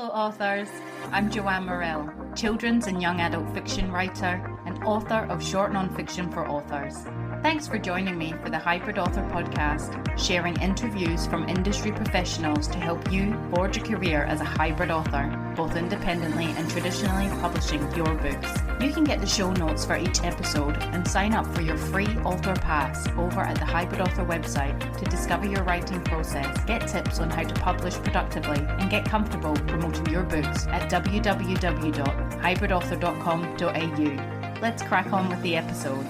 authors. I'm Joanne Morrell, children's and young adult fiction writer and author of short non-fiction for authors. Thanks for joining me for the Hybrid Author podcast, sharing interviews from industry professionals to help you forge a career as a hybrid author, both independently and traditionally publishing your books. You can get the show notes for each episode and sign up for your free author pass over at the Hybrid Author website to discover your writing process, get tips on how to publish productively, and get comfortable promoting your books at www.hybridauthor.com.au. Let's crack on with the episode.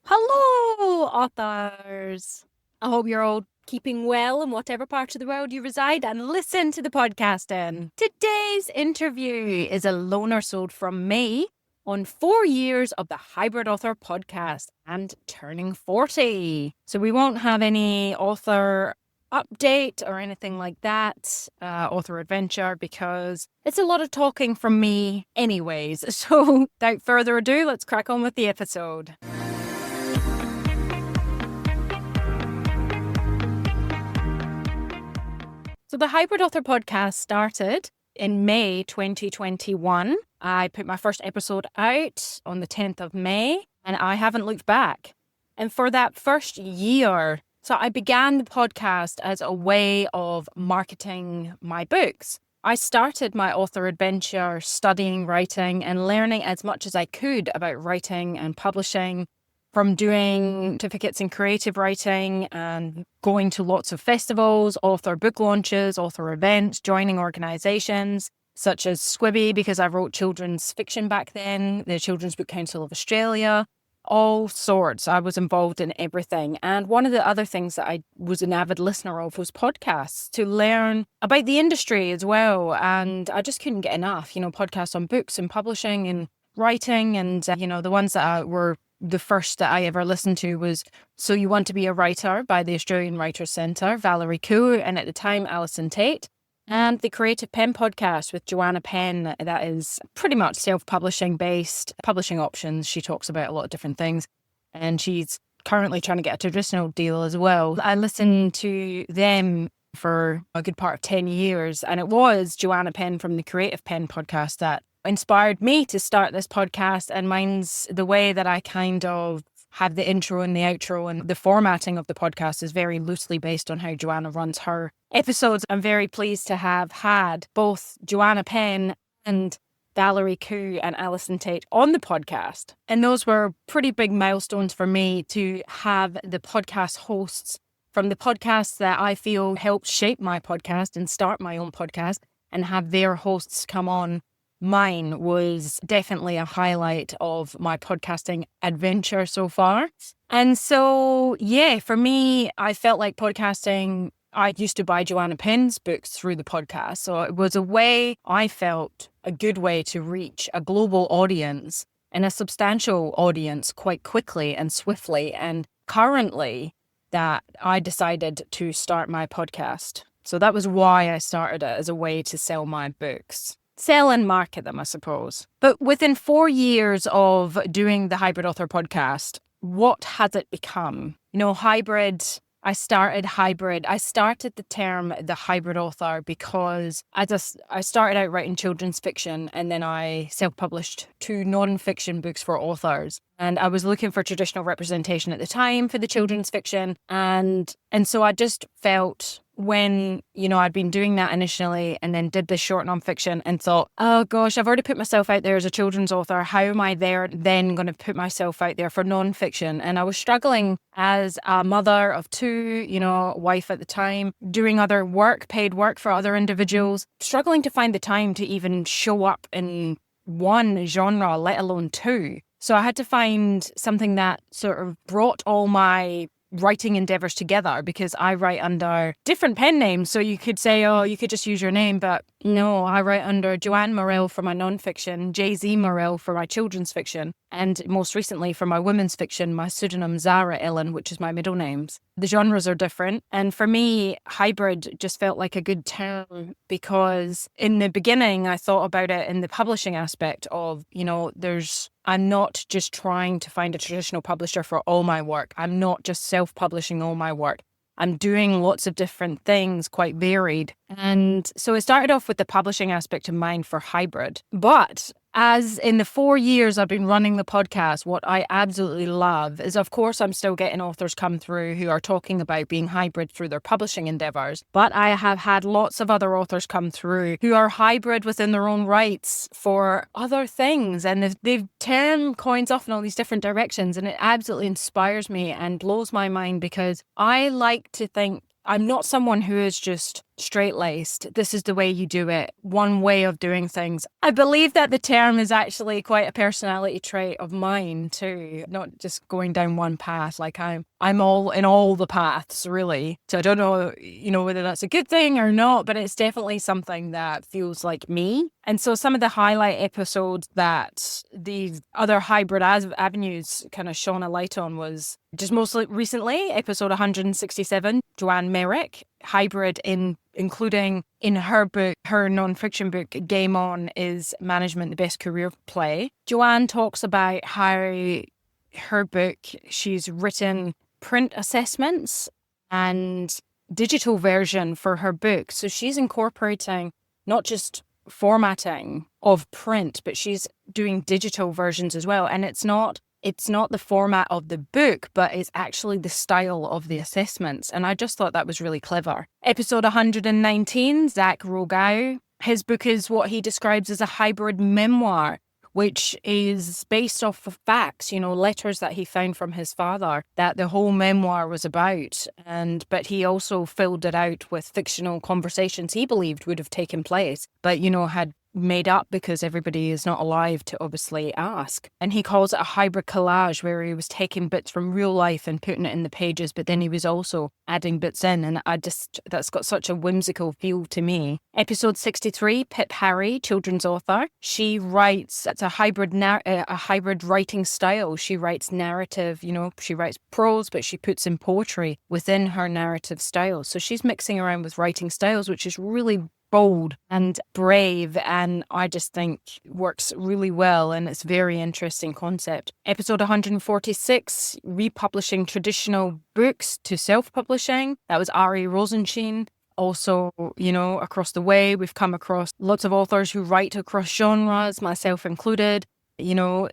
Hello, authors. I hope you're all keeping well in whatever part of the world you reside and listen to the podcast in. Today's interview is a loner sode from me on 4 years of the Hybrid Author podcast and turning 40. So we won't have any author update or anything like that, author adventure, because it's a lot of talking from me anyways. So without further ado, let's crack on with the episode. So the Hybrid Author podcast started in May 2021. I put my first episode out on the 10th of May, and I haven't looked back. And for that first year, so I began the podcast as a way of marketing my books. I started my author adventure studying writing and learning as much as I could about writing and publishing, from doing certificates in creative writing and going to lots of festivals, author book launches, author events, joining organisations such as Squibby, because I wrote children's fiction back then, the Children's Book Council of Australia, all sorts. I was involved in everything. And one of the other things that I was an avid listener of was podcasts, to learn about the industry as well. And I just couldn't get enough, podcasts on books and publishing and writing. And, the ones that were the first that I ever listened to was So You Want to Be a Writer by the Australian Writers' Centre, Valerie Khoo, and at the time, Alison Tate. And the Creative Pen podcast with Joanna Penn, that is pretty much self-publishing based, publishing options. She talks about a lot of different things. And she's currently trying to get a traditional deal as well. I listened to them for a good part of 10 years. And it was Joanna Penn from the Creative Pen podcast that inspired me to start this podcast. And mine's the way that I kind of have the intro and the outro, and the formatting of the podcast is very loosely based on how Joanna runs her episodes. I'm very pleased to have had both Joanna Penn and Valerie Khoo and Alison Tate on the podcast. And those were pretty big milestones for me, to have the podcast hosts from the podcasts that I feel helped shape my podcast and start my own podcast, and have their hosts come on. Mine was definitely a highlight of my podcasting adventure so far. And so, for me, I felt like podcasting, I used to buy Joanna Penn's books through the podcast. So it was a way, I felt, a good way to reach a global audience and a substantial audience quite quickly and swiftly. And currently, that I decided to start my podcast. So that was why I started it, as a way to sell my books. Sell and market them, I suppose. But within 4 years of doing the Hybrid Author podcast, what has it become? Hybrid, I started the term the hybrid author because I started out writing children's fiction, and then I self-published 2 non-fiction books for authors. And I was looking for traditional representation at the time for the children's fiction. And so I just felt, when, I'd been doing that initially and then did this short nonfiction and thought, oh gosh, I've already put myself out there as a children's author. How am I then going to put myself out there for nonfiction? And I was struggling as a mother of 2, wife at the time, doing other work, paid work for other individuals, struggling to find the time to even show up in one genre, let alone 2. So I had to find something that sort of brought all my writing endeavors together, because I write under different pen names. So you could say, oh, you could just use your name. But no, I write under Joanne Morrell for my nonfiction, J.Z. Morrell for my children's fiction, and most recently for my women's fiction, my pseudonym Zara Ellen, which is my middle names. The genres are different. And for me, hybrid just felt like a good term, because in the beginning, I thought about it in the publishing aspect of, there's I'm not just trying to find a traditional publisher for all my work. I'm not just self-publishing all my work. I'm doing lots of different things, quite varied. And so it started off with the publishing aspect of mine for hybrid. But as in the 4 years I've been running the podcast, what I absolutely love is, of course, I'm still getting authors come through who are talking about being hybrid through their publishing endeavors. But I have had lots of other authors come through who are hybrid within their own rights for other things. And they've turned coins off in all these different directions. And it absolutely inspires me and blows my mind, because I like to think I'm not someone who is just straight-laced. This is the way you do it. One way of doing things. I believe that the term is actually quite a personality trait of mine too. Not just going down one path. Like I'm all in all the paths, really. So I don't know, whether that's a good thing or not, but it's definitely something that feels like me. And so some of the highlight episodes that these other hybrid avenues kind of shone a light on was just mostly recently, episode 167, Joanne Merrick, hybrid including in her book, her nonfiction book, Game On, Is Management the Best Career Play? Joanne talks about how her book, she's written print assessments and digital version for her book. So she's incorporating not just formatting of print, but she's doing digital versions as well. And it's not the format of the book, but it's actually the style of the assessments. And I just thought that was really clever. Episode 119, Zach Rogau. His book is what he describes as a hybrid memoir, which is based off of facts, letters that he found from his father that the whole memoir was about. But he also filled it out with fictional conversations he believed would have taken place, but, had made up because everybody is not alive to obviously ask. And he calls it a hybrid collage, where he was taking bits from real life and putting it in the pages, but then he was also adding bits in. And that's got such a whimsical feel to me. Episode 63, Pip Harry, children's author. She writes, it's a hybrid writing style. She writes narrative, she writes prose, but she puts in poetry within her narrative style. So she's mixing around with writing styles, which is really bold and brave, and I just think works really well, and it's a very interesting concept. Episode 146, republishing traditional books to self-publishing. That was Ari Rosensheen. Also, across the way, we've come across lots of authors who write across genres, myself included. We're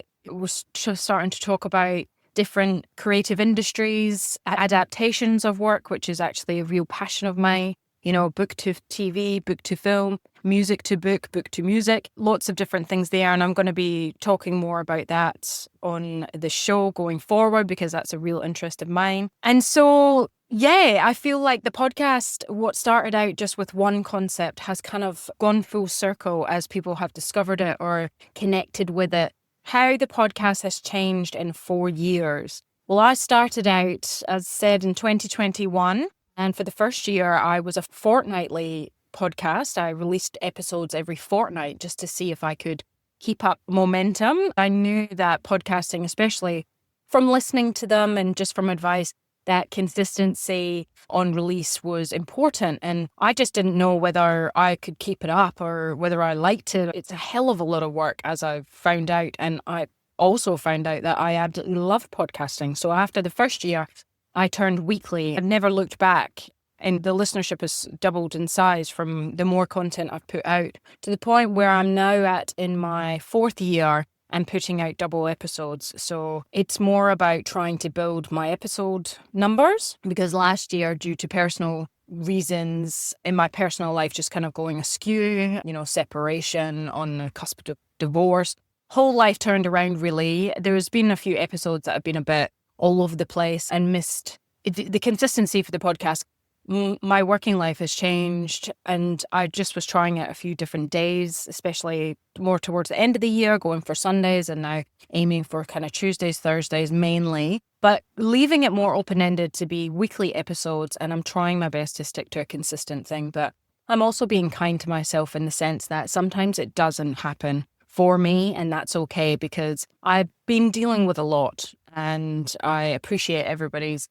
just starting to talk about different creative industries, adaptations of work, which is actually a real passion of mine. Book to TV, book to film, music to book to music, lots of different things there. And I'm going to be talking more about that on the show going forward, because that's a real interest of mine. And so, I feel like the podcast, what started out just with one concept, has kind of gone full circle as people have discovered it or connected with it. How the podcast has changed in 4 years. Well, I started out, as said, in 2021. And for the first year, I was a fortnightly podcast. I released episodes every fortnight just to see if I could keep up momentum. I knew that podcasting, especially from listening to them and just from advice, that consistency on release was important. And I just didn't know whether I could keep it up or whether I liked it. It's a hell of a lot of work, as I've found out. And I also found out that I absolutely love podcasting. So after the first year, I turned weekly. I've never looked back, and the listenership has doubled in size from the more content I've put out, to the point where I'm now in my 4th year and putting out double episodes. So it's more about trying to build my episode numbers, because last year, due to personal reasons in my personal life just kind of going askew, separation, on the cusp of divorce, whole life turned around really. There's been a few episodes that have been a bit all over the place and missed the consistency for the podcast. My working life has changed, and I just was trying it a few different days, especially more towards the end of the year, going for Sundays, and now aiming for kind of Tuesdays, Thursdays mainly, but leaving it more open-ended to be weekly episodes. And I'm trying my best to stick to a consistent thing, but I'm also being kind to myself in the sense that sometimes it doesn't happen for me, and that's okay, because I've been dealing with a lot, and I appreciate everybody's,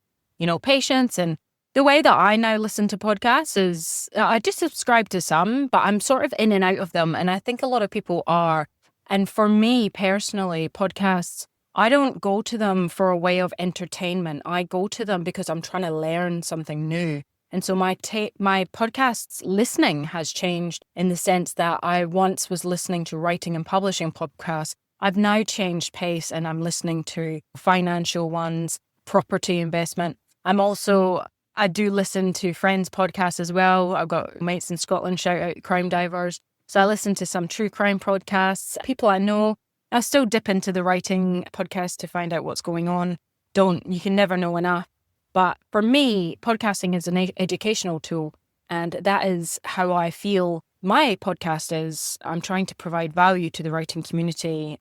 patience. And the way that I now listen to podcasts is I just subscribe to some, but I'm sort of in and out of them. And I think a lot of people are. And for me personally, podcasts, I don't go to them for a way of entertainment. I go to them because I'm trying to learn something new. And so my podcast's listening has changed in the sense that I once was listening to writing and publishing podcasts. I've now changed pace and I'm listening to financial ones, property investment. I do listen to friends' podcasts as well. I've got mates in Scotland, shout out Crime Divers. So I listen to some true crime podcasts, people I know. I still dip into the writing podcast to find out what's going on. You can never know enough. But for me, podcasting is an educational tool. And that is how I feel my podcast is. I'm trying to provide value to the writing community,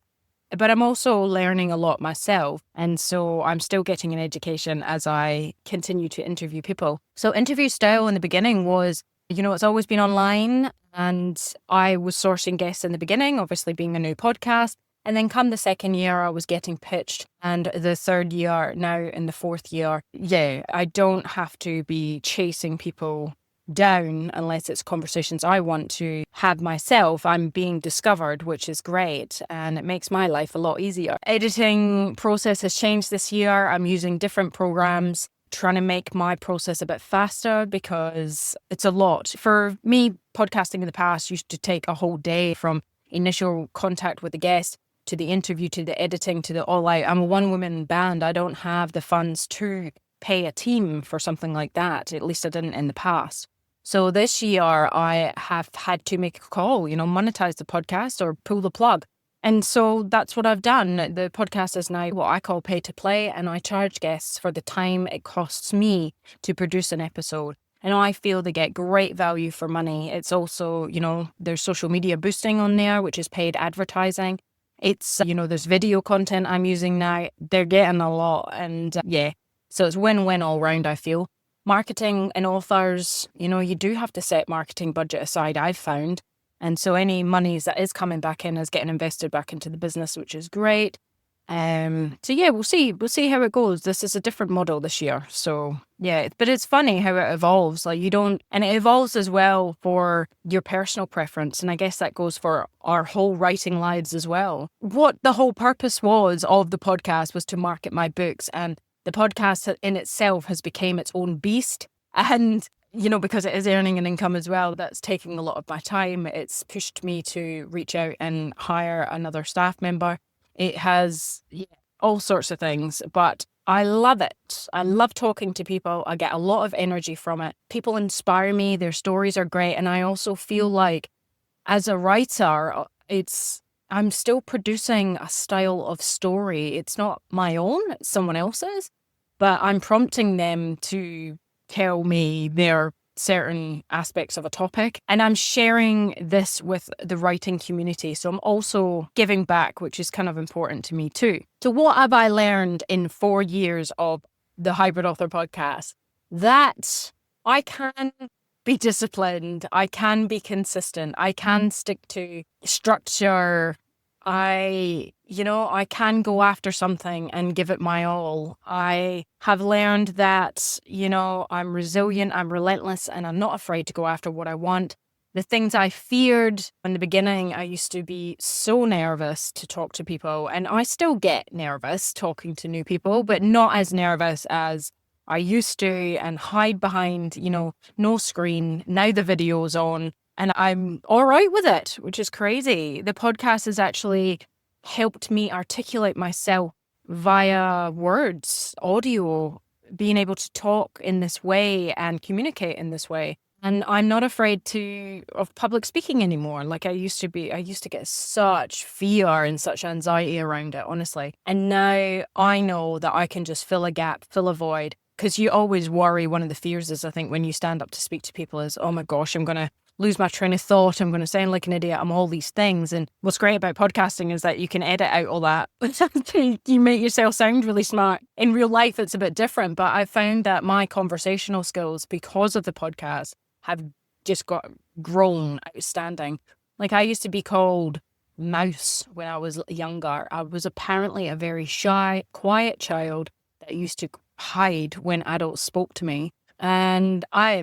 but I'm also learning a lot myself. And so I'm still getting an education as I continue to interview people. So interview style in the beginning was, it's always been online. And I was sourcing guests in the beginning, obviously being a new podcast. And then come the second year, I was getting pitched. And the third year, now in the fourth year, I don't have to be chasing people down unless it's conversations I want to have myself. I'm being discovered, which is great, and it makes my life a lot easier. Editing process has changed this year. I'm using different programs, trying to make my process a bit faster because it's a lot. For me, podcasting in the past used to take a whole day from initial contact with the guest to the interview, to the editing, to the all out. I'm a one-woman band. I don't have the funds to pay a team for something like that. At least I didn't in the past. So this year I have had to make a call, monetize the podcast or pull the plug. And so that's what I've done. The podcast is now what I call pay to play, and I charge guests for the time it costs me to produce an episode. And I feel they get great value for money. It's also, there's social media boosting on there, which is paid advertising. It's, there's video content I'm using now. They're getting a lot. And so it's win-win all round, I feel. Marketing and authors, you do have to set marketing budget aside, I've found. And so any monies that is coming back in is getting invested back into the business, which is great. We'll see. We'll see how it goes. This is a different model this year. So but it's funny how it evolves. And it evolves as well for your personal preference. And I guess that goes for our whole writing lives as well. What the whole purpose was of the podcast was to market my books, and the podcast in itself has become its own beast. And because it is earning an income as well, that's taking a lot of my time. It's pushed me to reach out and hire another staff member. It has all sorts of things, but I love it. I love talking to people. I get a lot of energy from it. People inspire me. Their stories are great. And I also feel like as a writer, I'm still producing a style of story. It's not my own, it's someone else's, but I'm prompting them to tell me their certain aspects of a topic, and I'm sharing this with the writing community. So I'm also giving back, which is kind of important to me too. So what have I learned in 4 years of the Hybrid Author podcast? That I can be disciplined, I can be consistent, I can stick to structure. I can go after something and give it my all. I have learned that, I'm resilient, I'm relentless, and I'm not afraid to go after what I want. The things I feared in the beginning, I used to be so nervous to talk to people, and I still get nervous talking to new people, but not as nervous as I used to, and hide behind, no screen. Now the video's on. And I'm all right with it, which is crazy. The podcast has actually helped me articulate myself via words, audio, being able to talk in this way and communicate in this way. And I'm not afraid of public speaking anymore. Like I used to be. I used to get such fear and such anxiety around it, honestly. And now I know that I can just fill a gap, fill a void. Because you always worry. One of the fears is, I think, when you stand up to speak to people is, oh my gosh, I'm going to lose my train of thought. I'm going to sound like an idiot. I'm all these things. And what's great about podcasting is that you can edit out all that. You make yourself sound really smart. In real life, it's a bit different. But I found that my conversational skills, because of the podcast, have just grown outstanding. Like I used to be called Mouse when I was younger. I was apparently a very shy, quiet child that used to hide when adults spoke to me. And I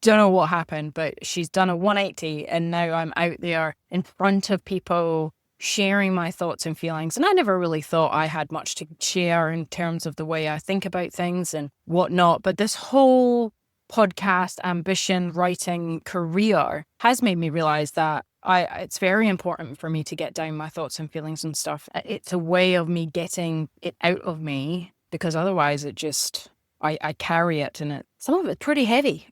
don't know what happened, but she's done a 180 and now I'm out there in front of people sharing my thoughts and feelings. And I never really thought I had much to share in terms of the way I think about things and whatnot. But this whole podcast ambition writing career has made me realize that it's very important for me to get down my thoughts and feelings and stuff. It's a way of me getting it out of me, because otherwise it just, I carry it, and some of it's pretty heavy.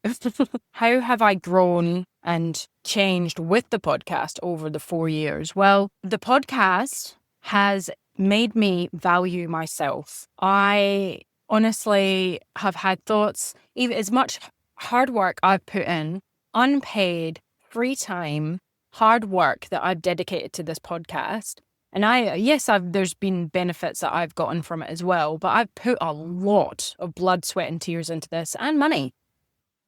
How have I grown and changed with the podcast over the 4 years? Well, the podcast has made me value myself. I honestly have had thoughts, even as much hard work I've put in, unpaid, free time, hard work that I've dedicated to this podcast. And there's been benefits that I've gotten from it as well, but I've put a lot of blood, sweat, and tears into this, and money.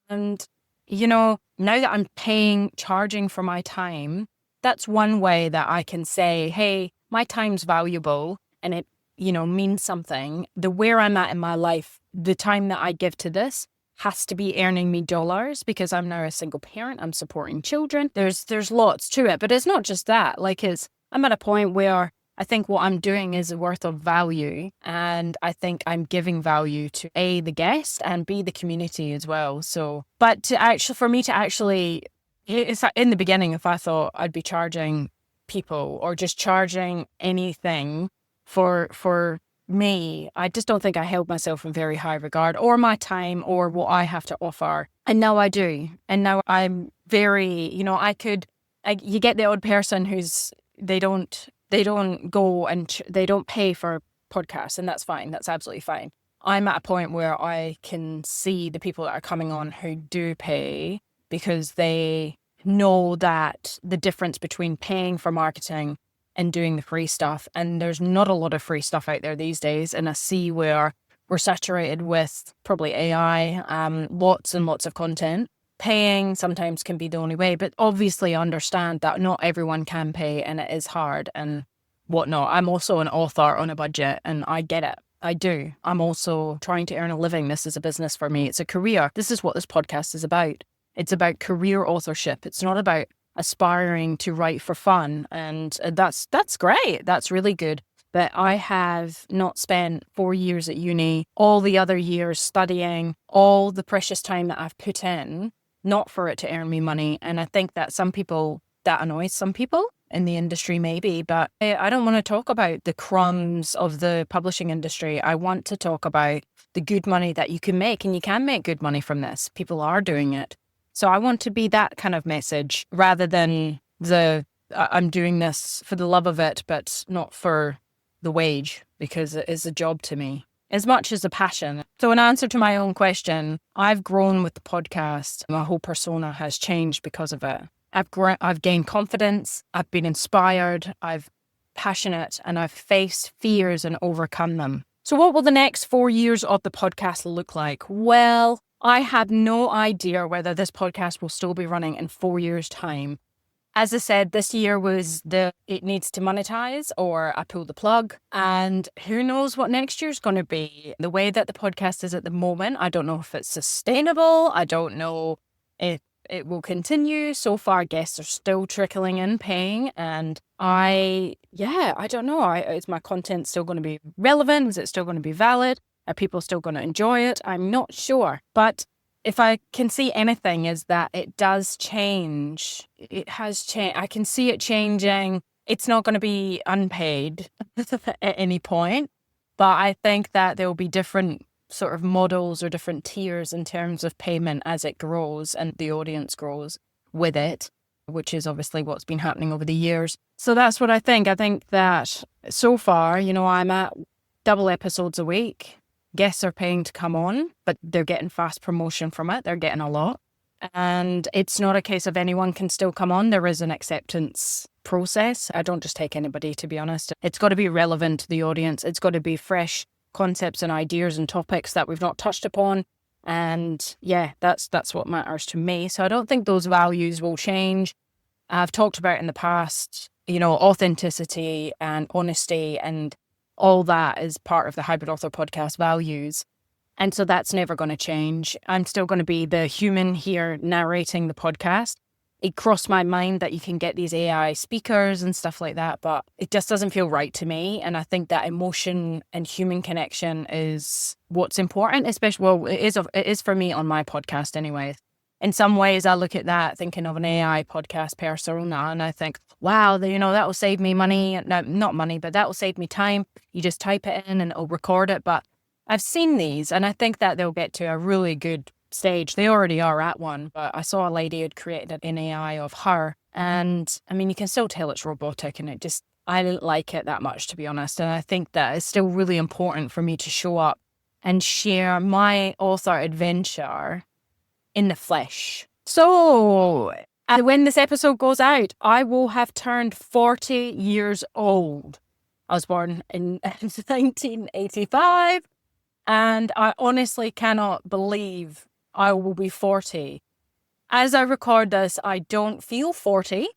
And, now that I'm charging for my time, that's one way that I can say, hey, my time's valuable and it, means something. Where I'm at in my life, the time that I give to this has to be earning me dollars, because I'm now a single parent. I'm supporting children. There's lots to it, but it's not just that. I'm at a point where I think what I'm doing is worth of value, and I think I'm giving value to A, the guest, and B, the community as well. So, but for me to actually, it's in the beginning, if I thought I'd be charging people or just charging anything for me, I just don't think I held myself in very high regard, or my time, or what I have to offer. And now I do. And now I'm very, you get the odd person who's, they don't go and they don't pay for podcasts, and that's fine. That's absolutely fine. I'm at a point where I can see the people that are coming on who do pay, because they know that the difference between paying for marketing and doing the free stuff. And there's not a lot of free stuff out there these days. And I see where we're saturated with probably AI, lots and lots of content. Paying sometimes can be the only way, but obviously understand that not everyone can pay, and it is hard and whatnot. I'm also an author on a budget, and I get it. I do. I'm also trying to earn a living. This is a business for me. It's a career. This is what this podcast is about. It's about career authorship. It's not about aspiring to write for fun. And that's great. That's really good. But I have not spent 4 years at uni, all the other years studying, all the precious time that I've put in, not for it to earn me money. And I think that that annoys some people in the industry maybe, but I don't want to talk about the crumbs of the publishing industry. I want to talk about the good money that you can make, and you can make good money from this. People are doing it. So I want to be that kind of message, rather than I'm doing this for the love of it, but not for the wage, because it is a job to me as much as a passion. So in answer to my own question, I've grown with the podcast. My whole persona has changed because of it. I've gained confidence. I've been inspired. I've passionate, and I've faced fears and overcome them. So what will the next 4 years of the podcast look like? Well, I have no idea whether this podcast will still be running in 4 years' time. As I said, this year was it needs to monetize, or I pull the plug. And who knows what next year's going to be. The way that the podcast is at the moment, I don't know if it's sustainable. I don't know if it will continue. So far, guests are still trickling in, paying. And I don't know. Is my content still going to be relevant? Is it still going to be valid? Are people still going to enjoy it? I'm not sure. But if I can see anything, is that it does change. It has changed. I can see it changing. It's not going to be unpaid at any point. But I think that there will be different sort of models or different tiers in terms of payment as it grows and the audience grows with it, which is obviously what's been happening over the years. So that's what I think. I think that so far, I'm at double episodes a week. Guests are paying to come on, but they're getting fast promotion from it. They're getting a lot. And it's not a case of anyone can still come on. There is an acceptance process. I don't just take anybody, to be honest. It's got to be relevant to the audience. It's got to be fresh concepts and ideas and topics that we've not touched upon. And yeah, that's what matters to me. So I don't think those values will change. I've talked about in the past, authenticity and honesty, and all that is part of the Hybrid Author podcast values. And so that's never going to change. I'm still going to be the human here narrating the podcast. it crossed my mind that you can get these AI speakers and stuff like that, but it just doesn't feel right to me. And I think that emotion and human connection is what's important, especially, well, it is for me on my podcast anyway. In some ways, I look at that thinking of an AI podcast persona, and I think, wow, that will save me money. No, not money, but that will save me time. You just type it in and it'll record it. But I've seen these, and I think that they'll get to a really good stage. They already are at one, but I saw a lady who'd created an AI of her, and I mean, you can still tell it's robotic, and I didn't like it that much, to be honest. And I think that it's still really important for me to show up and share my author adventure in the flesh. So when this episode goes out, I will have turned 40 years old. I was born in 1985, and I honestly cannot believe I will be 40. As I record this, I don't feel 40.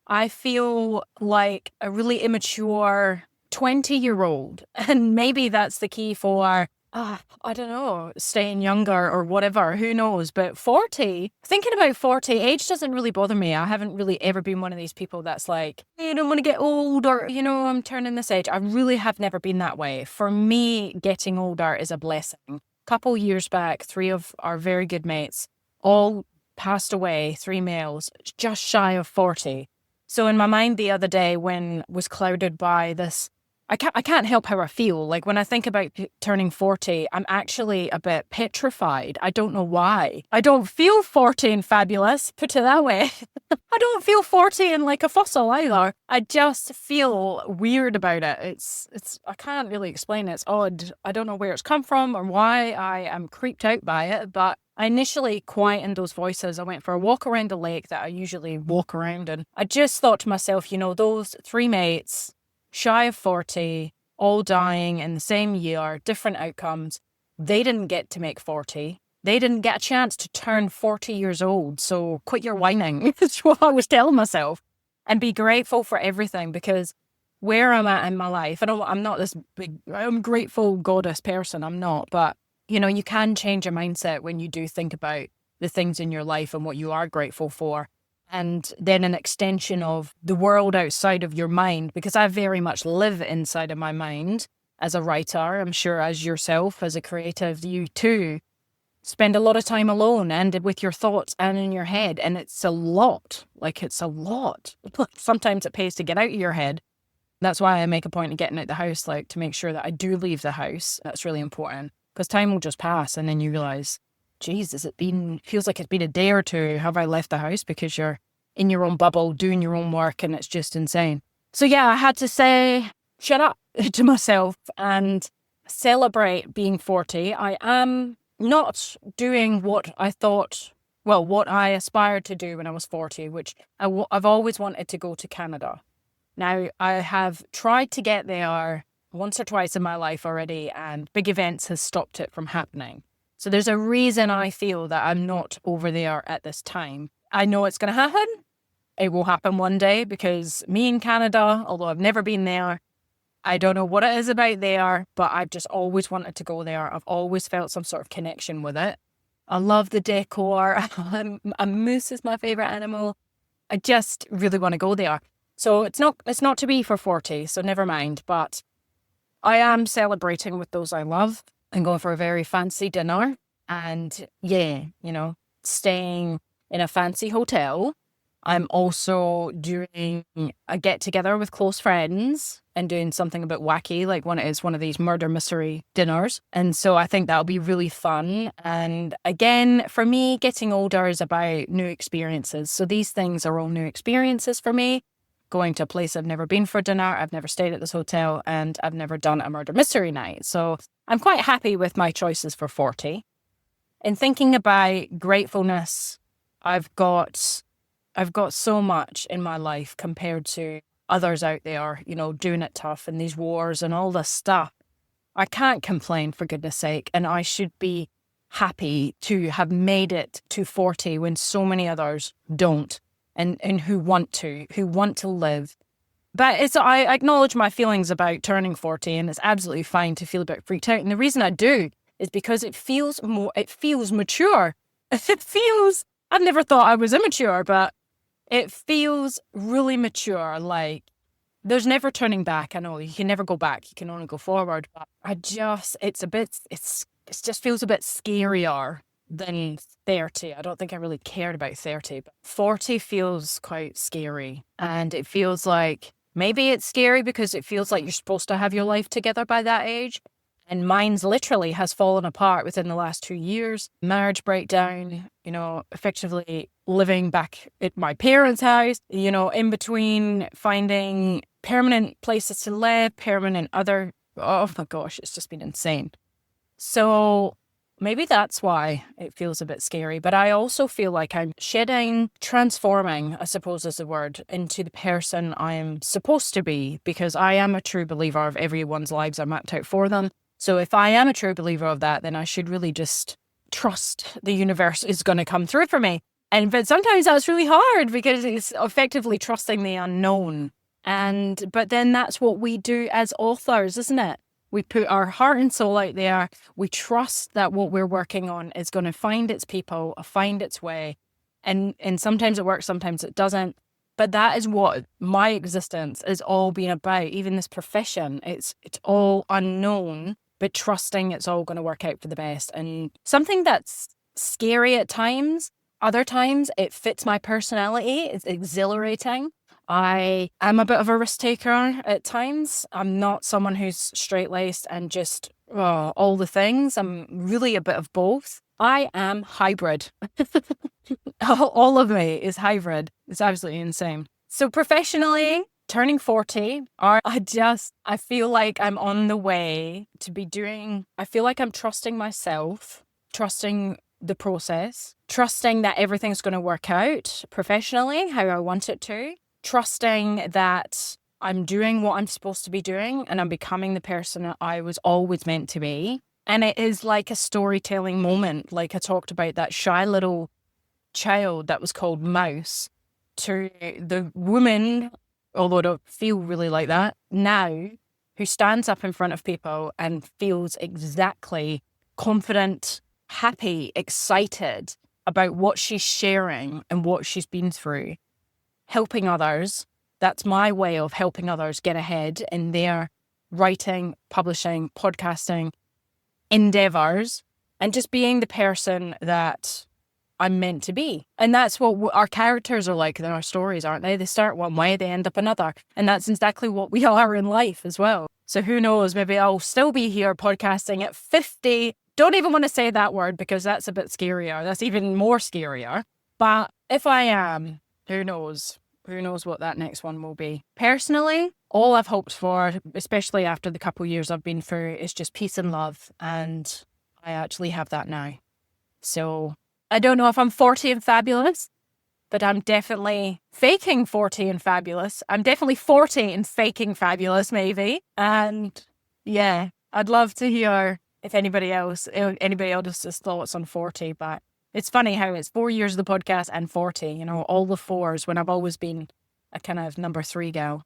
I feel like a really immature 20-year-old. And maybe that's the key for, I don't know, staying younger or whatever. Who knows? But 40, thinking about 40, age doesn't really bother me. I haven't really ever been one of these people that's like, I don't want to get old, or, I'm turning this age. I really have never been that way. For me, getting older is a blessing. Couple years back, 3 of our very good mates all passed away, 3 males, just shy of 40. So in my mind the other day, when was clouded by this, I can't help how I feel. Like when I think about turning 40, I'm actually a bit petrified. I don't know why. I don't feel 40 and fabulous, put it that way. I don't feel 40 and like a fossil either. I just feel weird about it. It's I can't really explain it. It's odd. I don't know where it's come from or why I am creeped out by it, but I initially quietened those voices. I went for a walk around the lake that I usually walk around, and I just thought to myself, those 3 mates, shy of 40, all dying in the same year, different outcomes. They didn't get to make 40. They didn't get a chance to turn 40 years old. So quit your whining. That's what I was telling myself. And be grateful for everything, because where I'm at in my life, I'm not this big, I'm grateful goddess person. I'm not. But, you can change your mindset when you do think about the things in your life and what you are grateful for. And then an extension of the world outside of your mind, because I very much live inside of my mind as a writer. I'm sure as yourself, as a creative, you too spend a lot of time alone and with your thoughts and in your head. And it's a lot. It's a lot. Sometimes it pays to get out of your head. That's why I make a point of getting out the house, to make sure that I do leave the house. That's really important, because time will just pass and then you realize, geez, feels like it's been a day or two. Have I left the house? Because you're in your own bubble, doing your own work, and it's just insane. So yeah, I had to say, shut up to myself and celebrate being 40. I am not doing what I thought, what I aspired to do when I was 40, which I've always wanted to go to Canada. Now, I have tried to get there once or twice in my life already, and big events has stopped it from happening. So there's a reason I feel that I'm not over there at this time. I know it's going to happen. It will happen one day, because me in Canada, although I've never been there, I don't know what it is about there, but I've just always wanted to go there. I've always felt some sort of connection with it. I love the decor. A moose is my favorite animal. I just really want to go there. So it's not to be for 40, so never mind. But I am celebrating with those I love and going for a very fancy dinner. And yeah, staying in a fancy hotel. I'm also doing a get together with close friends and doing something a bit wacky, like one of these murder mystery dinners. And so I think that'll be really fun. And again, for me, getting older is about new experiences. So these things are all new experiences for me. Going to a place I've never been for dinner, I've never stayed at this hotel, and I've never done a murder mystery night. So I'm quite happy with my choices for 40. In thinking about gratefulness, I've got so much in my life compared to others out there, doing it tough and these wars and all this stuff. I can't complain, for goodness sake, and I should be happy to have made it to 40 when so many others don't, and who want to live. But I acknowledge my feelings about turning 40, and it's absolutely fine to feel a bit freaked out. And the reason I do is because it feels mature. I've never thought I was immature, but It feels really mature, like there's never turning back. I know you can never go back, you can only go forward. But it just feels a bit scarier than 30. I don't think I really cared about 30, but 40 feels quite scary. And it feels like maybe it's scary because it feels like you're supposed to have your life together by that age. And mine's literally has fallen apart within the last 2 years. Marriage breakdown, effectively living back at my parents' house, in between finding permanent places to live, oh my gosh, it's just been insane. So maybe that's why it feels a bit scary. But I also feel like I'm transforming, I suppose is the word, into the person I'm supposed to be, because I am a true believer of everyone's lives are mapped out for them. So if I am a true believer of that, then I should really just trust the universe is going to come through for me. But sometimes that's really hard because it's effectively trusting the unknown. But then that's what we do as authors, isn't it? We put our heart and soul out there. We trust that what we're working on is going to find its people, find its way. And sometimes it works, sometimes it doesn't. But that is what my existence has all been about. Even this profession, it's all unknown, but trusting it's all going to work out for the best. And something that's scary at times, other times it fits my personality. It's exhilarating. I am a bit of a risk taker at times. I'm not someone who's straight-laced and just all the things. I'm really a bit of both. I am hybrid. All of me is hybrid. It's absolutely insane. So professionally, turning 40, I feel like I'm on the way to be I feel like I'm trusting myself, trusting the process, trusting that everything's going to work out professionally how I want it to, trusting that I'm doing what I'm supposed to be doing and I'm becoming the person that I was always meant to be. And it is like a storytelling moment, like I talked about that shy little child that was called Mouse, to the woman, although I don't feel really like that now, who stands up in front of people and feels exactly confident, happy, excited about what she's sharing and what she's been through. Helping others, that's my way of helping others get ahead in their writing, publishing, podcasting endeavors, and just being the person that I'm meant to be. And that's what our characters are like in our stories, aren't they? They start one way, they end up another. And that's exactly what we are in life as well. So who knows, maybe I'll still be here podcasting at 50. Don't even want to say that word because that's a bit scarier. That's even more scarier. But if I am, who knows? Who knows what that next one will be? Personally, all I've hoped for, especially after the couple of years I've been through, is just peace and love. And I actually have that now. So I don't know if I'm 40 and fabulous, but I'm definitely faking 40 and fabulous. I'm definitely 40 and faking fabulous, maybe. And yeah, I'd love to hear if anybody else's thoughts on 40, but it's funny how it's 4 years of the podcast and 40, all the fours, when I've always been a kind of number 3 gal.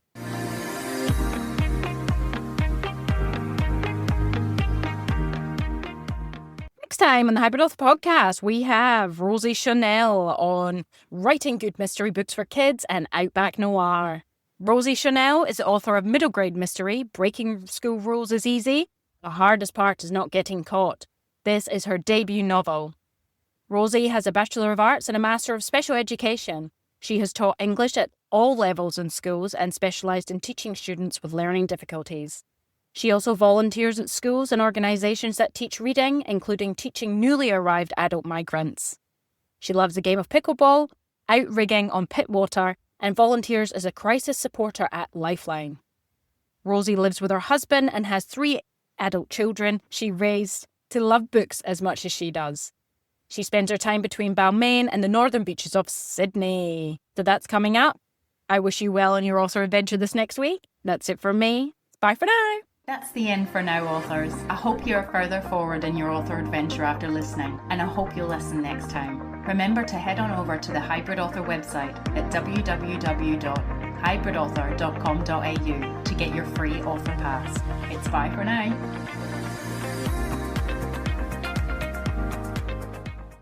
Next time on the Hybrid Author podcast, we have Rosie Chanel on writing good mystery books for kids and Outback Noir. Rosie Chanel is the author of middle grade mystery, Breaking School Rules is Easy. The hardest part is not getting caught. This is her debut novel. Rosie has a Bachelor of Arts and a Master of Special Education. She has taught English at all levels in schools and specialised in teaching students with learning difficulties. She also volunteers at schools and organisations that teach reading, including teaching newly arrived adult migrants. She loves the game of pickleball, out rigging on pit water, and volunteers as a crisis supporter at Lifeline. Rosie lives with her husband and has 3 adult children she raised to love books as much as she does. She spends her time between Balmain and the northern beaches of Sydney. So that's coming up. I wish you well in your author adventure this next week. That's it from me. Bye for now. That's the end for now, authors. I hope you're further forward in your author adventure after listening, and I hope you'll listen next time. Remember to head on over to the Hybrid Author website at www.hybridauthor.com.au to get your free author pass. It's bye for now.